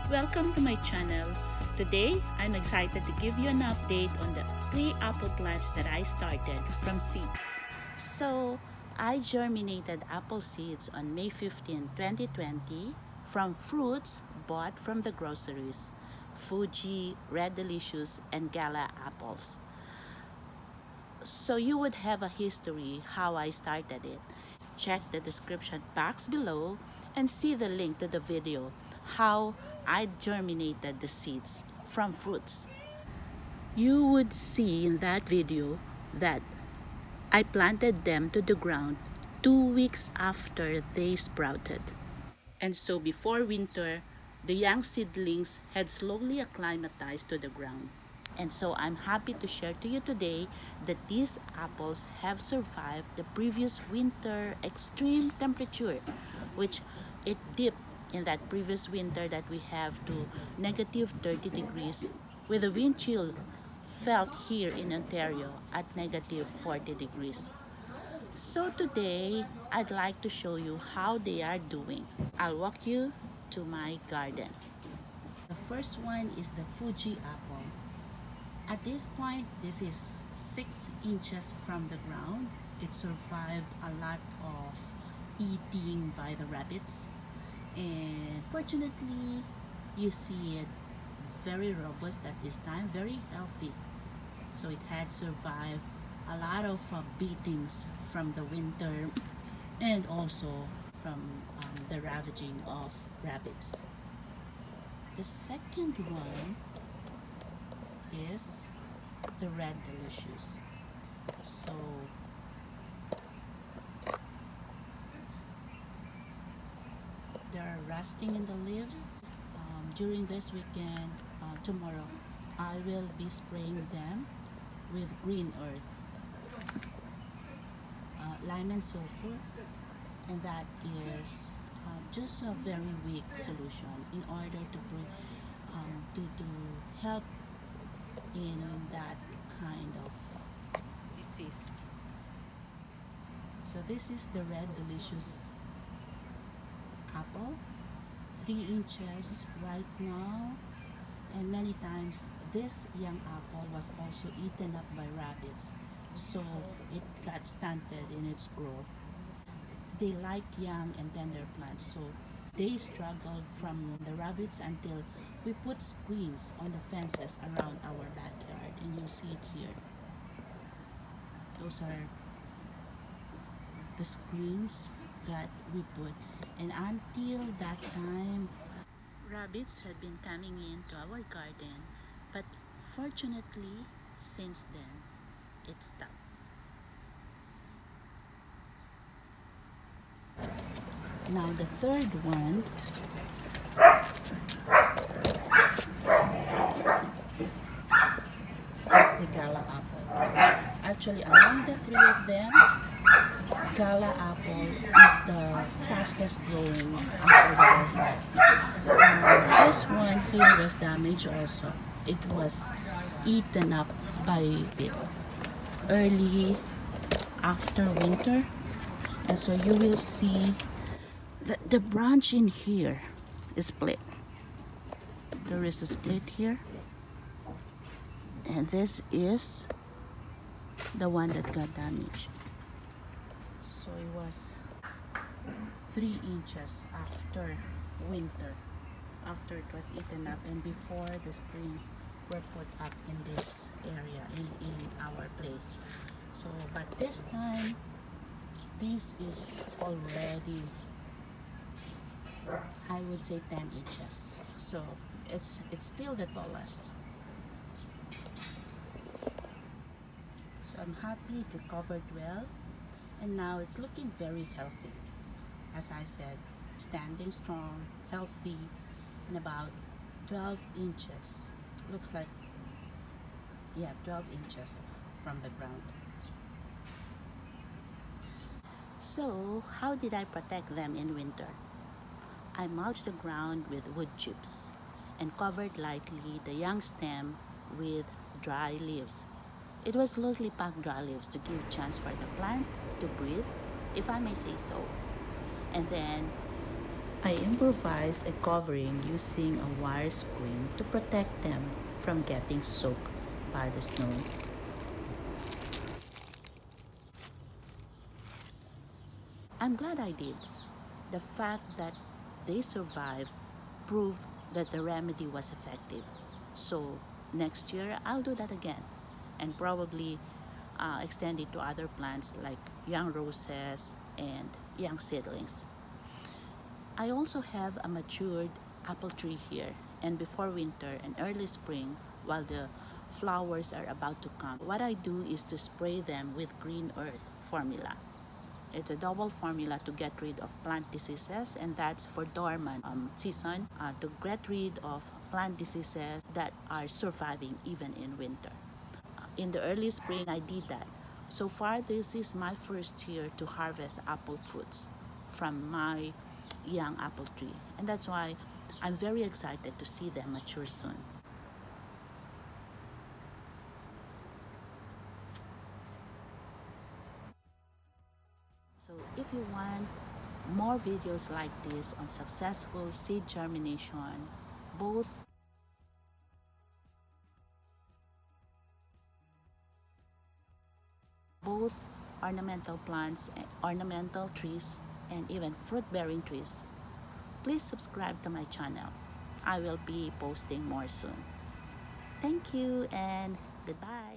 Welcome to my channel. Today, I'm excited to give you an update on the 3 apple plants that I started from seeds. So, I germinated apple seeds on May 15, 2020 from fruits bought from the groceries, Fuji, Red Delicious, and Gala apples. So you would have a history how I started it. Check the description box below and see the link to the video how I germinated the seeds from fruits. You would see in that video that I planted them to the ground 2 weeks after they sprouted. And so before winter, the young seedlings had slowly acclimatized to the ground. And so I'm happy to share to you today that these apples have survived the previous winter extreme temperature, which it dipped in that previous winter that we have to negative 30 degrees with a wind chill felt here in Ontario at negative 40 degrees. So today, I'd like to show you how they are doing. I'll walk you to my garden. The first one is the Fuji apple. At this point, this is 6 inches from the ground. It survived a lot of eating by the rabbits. And fortunately, you see it very robust at this time, very healthy. So it had survived a lot of beatings from the winter and also from the ravaging of rabbits. The second one is the Red Delicious. So they're rusting in the leaves. During this weekend, tomorrow, I will be spraying them with green earth, lime and sulfur, and that is just a very weak solution in order to bring to help in that kind of disease. So this is the Red Delicious apple, 3 inches right now, and many times this young apple was also eaten up by rabbits, so it got stunted in its growth. They like young and tender plants, so they struggled from the rabbits until we put screens on the fences around our backyard, and you'll see it here. Those are the screens that we put, and until that time, rabbits had been coming into our garden, but fortunately, since then, it stopped. Now the third one is the Gala apple. Actually, among the 3 of them, Gala apple is the fastest growing apple that I have. This one here was damaged also. It was eaten up by it early after winter, and so you will see that the branch in here is split. There is a split here, and this is the one that got damaged. So it was 3 inches after winter, after it was eaten up and before the screens were put up in this area, in our place. So but this time, this is already, I would say, 10 inches. So it's still the tallest. So I'm happy it recovered well, and now it's looking very healthy. As I said, standing strong, healthy, and about 12 inches. Looks like, yeah, 12 inches from the ground. So how did I protect them in winter? I mulched the ground with wood chips and covered lightly the young stem with dry leaves. It was loosely packed dry leaves to give chance for the plant to breathe, if I may say so. And then I improvised a covering using a wire screen to protect them from getting soaked by the snow. I'm glad I did. The fact that they survived proved that the remedy was effective. So next year, I'll do that again and probably extend it to other plants like young roses and young seedlings. I also have a matured apple tree here, and before winter and early spring, while the flowers are about to come, what I do is to spray them with green earth formula. It's a double formula to get rid of plant diseases, and that's for dormant season to get rid of plant diseases that are surviving even in winter. In the early spring, I did that. So far, this is my first year to harvest apple fruits from my young apple tree, and that's why I'm very excited to see them mature soon. So if you want more videos like this on successful seed germination, both both ornamental plants, ornamental trees, and even fruit-bearing trees, please subscribe to my channel. I will be posting more soon. Thank you and goodbye.